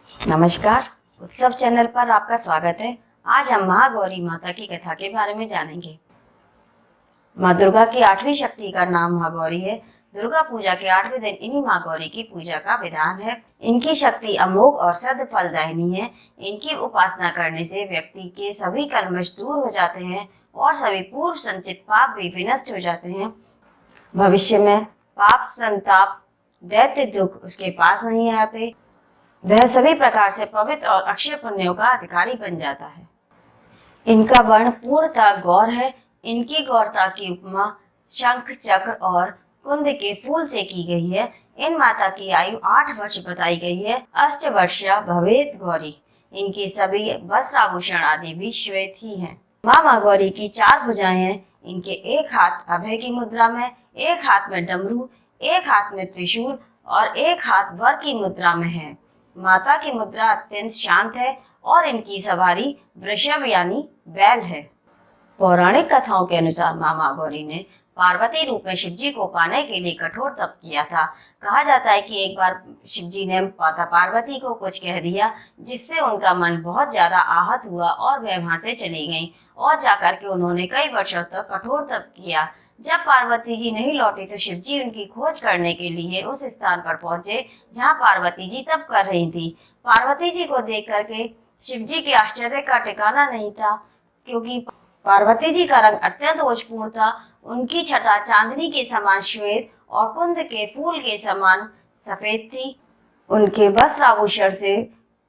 नमस्कार, उत्सव चैनल पर आपका स्वागत है। आज हम महागौरी माता की कथा के बारे में जानेंगे। माँ दुर्गा की 8वीं शक्ति का नाम महागौरी है। दुर्गा पूजा के 8वें दिन इन्हीं माँ गौरी की पूजा का विधान है। इनकी शक्ति अमोघ और सद फलदायिनी है। इनकी उपासना करने से व्यक्ति के सभी कलमश दूर हो जाते हैं और सभी पूर्व संचित पाप भी विनष्ट हो जाते हैं। भविष्य में पाप, संताप, दैत्य दुख उसके पास नहीं आते। वह सभी प्रकार से पवित्र और अक्षय पुण्यों का अधिकारी बन जाता है। इनका वर्ण पूर्णतः गौर है। इनकी गौरता की उपमा शंख, चक्र और कुंद के फूल से की गई है। इन माता की आयु 8 वर्ष बताई गई है। अष्टवर्षा भवेत गौरी। इनके सभी वस्त्र आभूषण आदि भी श्वेत ही हैं। माँ गौरी की 4 भुजाएं हैं। इनके एक हाथ अभय की मुद्रा में, एक हाथ में डमरू, एक हाथ में त्रिशूल और एक हाथ वर की मुद्रा में है। माता की मुद्रा अत्यंत शांत है और इनकी सवारी वृषभ यानी बैल है। पौराणिक कथाओं के अनुसार माँ गौरी ने पार्वती रूप में शिवजी को पाने के लिए कठोर तप किया था। कहा जाता है कि एक बार शिवजी ने माता पार्वती को कुछ कह दिया, जिससे उनका मन बहुत ज्यादा आहत हुआ और वह वहां से चली गईं और जाकर के उन्होंने कई वर्षों तक कठोर तप किया। जब पार्वती जी नहीं लौटी तो शिवजी उनकी खोज करने के लिए उस स्थान पर पहुंचे जहां पार्वती जी तप कर रही थी। पार्वती जी को देख करके शिवजी के आश्चर्य का ठिकाना नहीं था, क्योंकि पार्वती जी का रंग अत्यंत ओजपूर्ण था। उनकी छटा चांदनी के समान श्वेत और कुंद के फूल के समान सफेद थी। उनके वस्त्र आभूषण से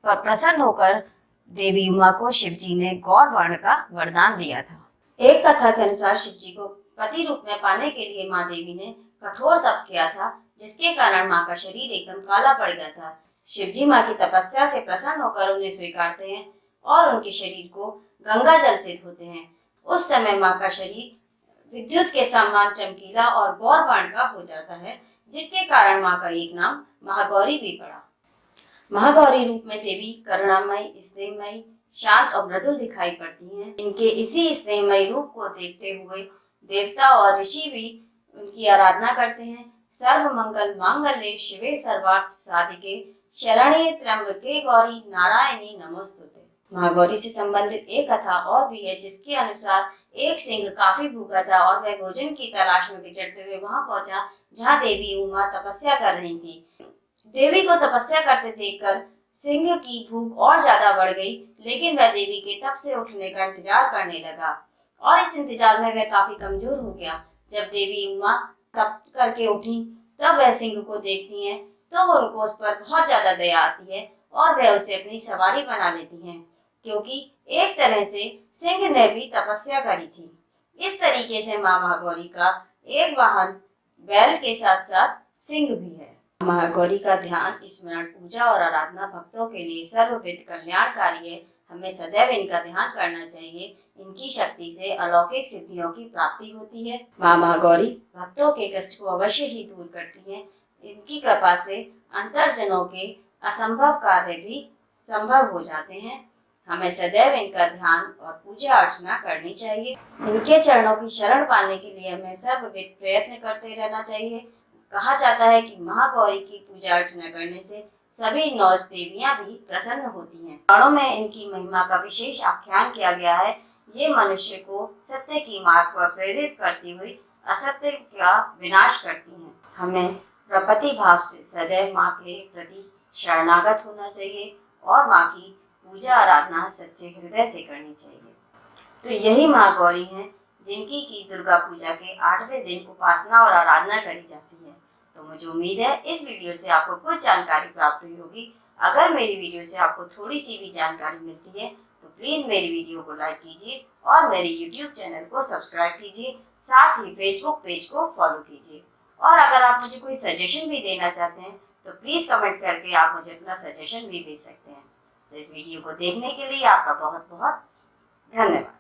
प्रसन्न होकर देवी उमा को शिवजी ने गौर वर्ण का वरदान दिया था। एक कथा के अनुसार शिवजी को पति रूप में पाने के लिए माँ देवी ने कठोर तप किया था, जिसके कारण माँ का शरीर एकदम काला पड़ गया था। शिवजी माँ की तपस्या से प्रसन्न होकर उन्हें स्वीकारते हैं और उनके शरीर को गंगा जल से धोते हैं। उस समय माँ का शरीर विद्युत के समान चमकीला और गौर वर्ण का हो जाता है, जिसके कारण माँ का एक नाम महागौरी भी पड़ा। महागौरी रूप में देवी करुणामयी, स्नेहमयी, शांत और मृदुल दिखाई पड़ती हैं। इनके इसी स्नेहमयी रूप को देखते हुए देवता और ऋषि भी उनकी आराधना करते हैं। सर्व मंगल मांगल्ये शिवे सर्वार्थ साधिके शरण्ये त्र्यंबके गौरी नारायणी नमोस्तुते। महागौरी से संबंधित एक कथा और भी है, जिसके अनुसार एक सिंह काफी भूखा था और वह भोजन की तलाश में विचरते हुए वहां पहुंचा जहां देवी उमा तपस्या कर रही थी। देवी को तपस्या करते देखकर सिंह की भूख और ज्यादा बढ़ गई, लेकिन वह देवी के तप से उठने का इंतजार करने लगा और इस इंतजार में वह काफी कमजोर हो गया। जब देवी उमा तप करके उठी तब वह सिंह को देखती हैं तो उनको उस पर बहुत ज्यादा दया आती है और वह उसे अपनी सवारी बना लेती हैं, क्योंकि एक तरह से सिंह ने भी तपस्या करी थी। इस तरीके से माँ महागौरी का एक वाहन बैल के साथ साथ सिंह भी है। महागौरी का ध्यान, स्मरण, पूजा और आराधना भक्तों के लिए सर्वविध कल्याणकारी है। हमें सदैव इनका ध्यान करना चाहिए। इनकी शक्ति से अलौकिक सिद्धियों की प्राप्ति होती है। माँ महागौरी भक्तों के कष्ट को अवश्य ही दूर करती है। इनकी कृपा से अंतरजनों के असंभव कार्य भी संभव हो जाते हैं। हमें सदैव इनका ध्यान और पूजा अर्चना करनी चाहिए। इनके चरणों की शरण पाने के लिए हमें सर्वविध प्रयत्न करते रहना चाहिए। कहा जाता है कि महागौरी की पूजा अर्चना करने से सभी 9 देवियां भी प्रसन्न होती हैं। पुराणों में इनकी महिमा का विशेष आख्यान किया गया है। ये मनुष्य को सत्य की मार्ग पर प्रेरित करती हुई असत्य का विनाश करती हैं। हमें प्रपत्ति भाव से सदैव माँ के प्रति शरणागत होना चाहिए और माँ की पूजा आराधना सच्चे हृदय से करनी चाहिए। तो यही माँ गौरी हैं, जिनकी की दुर्गा पूजा के 8वें दिन उपासना और आराधना करी जाती है। तो मुझे उम्मीद है इस वीडियो से आपको कुछ जानकारी प्राप्त हुई होगी। अगर मेरी वीडियो से आपको थोड़ी सी भी जानकारी मिलती है तो प्लीज मेरी वीडियो को लाइक कीजिए और मेरे यूट्यूब चैनल को सब्सक्राइब कीजिए, साथ ही फेसबुक पेज को फॉलो कीजिए। और अगर आप मुझे कोई सजेशन भी देना चाहते हैं तो प्लीज कमेंट करके आप मुझे अपना सजेशन भी भेज सकते हैं। तो इस वीडियो को देखने के लिए आपका बहुत बहुत धन्यवाद।